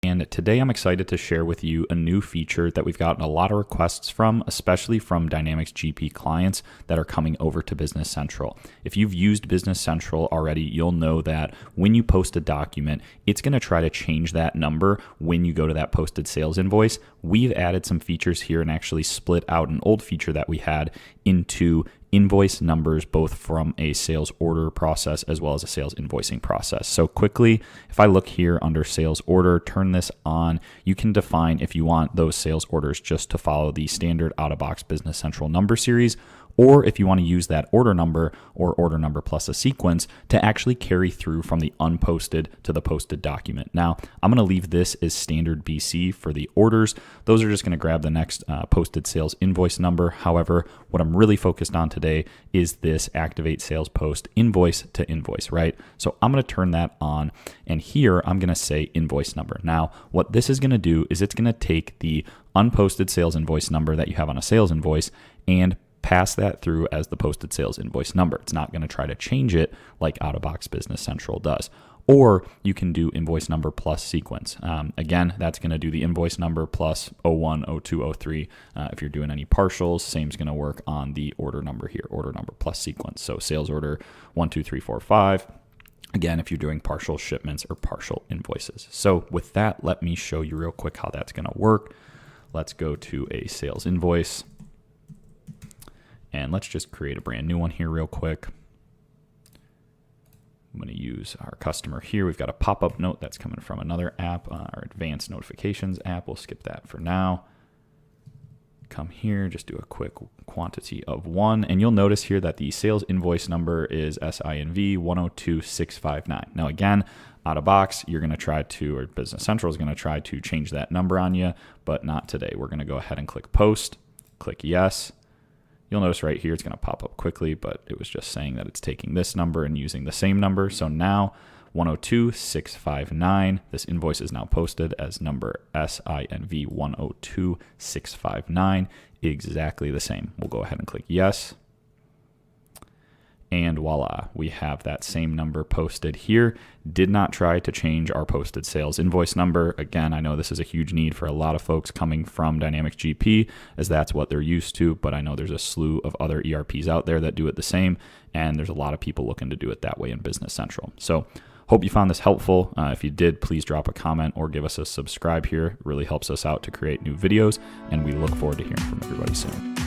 And today I'm excited to share with you a new feature that we've gotten a lot of requests from, especially from Dynamics GP clients that are coming over to Business Central. If you've used Business Central already, you'll know that when you post a document, it's going to try to change that number when you go to that posted sales invoice. We've added some features here and actually split out an old feature that we had into invoice numbers, both from a sales order process as well as a sales invoicing process. So quickly, if I look here under sales order, turn this on, you can define if you want those sales orders just to follow the standard out-of-box Business Central number series, or if you want to use that order number or order number plus a sequence to actually carry through from the unposted to the posted document. Now, I'm going to leave this as standard BC for the orders. Those are just going to grab the next posted sales invoice number. However, what I'm really focused on today is this activate sales post invoice to invoice, right? So I'm going to turn that on, and here I'm going to say invoice number. Now, what this is going to do is it's going to take the unposted sales invoice number that you have on a sales invoice and pass that through as the posted sales invoice number. It's not going to try to change it like out-of-box Business Central does. Or you can do invoice number plus sequence. Again, that's going to do the invoice number plus 01, 02, 03. If you're doing any partials, same's going to work on the order number here, order number plus sequence. So sales order 1, 2, 3, 4, 5. Again, if you're doing partial shipments or partial invoices. So with that, let me show you real quick how that's going to work. Let's go to a sales invoice. And let's just create a brand new one here real quick. I'm going to use our customer here. We've got a pop-up note that's coming from another app, our advanced notifications app. We'll skip that for now. Come here, just do a quick quantity of 1. And you'll notice here that the sales invoice number is SINV 102659. Now again, out of box, you're going to try to, or Business Central is going to try to change that number on you, but not today. We're going to go ahead and click post, click yes. You'll notice right here, it's going to pop up quickly, but it was just saying that it's taking this number and using the same number. So now 102659, this invoice is now posted as number SINV 102659, exactly the same. We'll go ahead and click yes. And voila, we have that same number posted here. Did not try to change our posted sales invoice number. Again, I know this is a huge need for a lot of folks coming from Dynamics GP, as that's what they're used to, but I know there's a slew of other ERPs out there that do it the same, and there's a lot of people looking to do it that way in Business Central. So hope you found this helpful. If you did, please drop a comment or give us a subscribe here. It really helps us out to create new videos, and we look forward to hearing from everybody soon.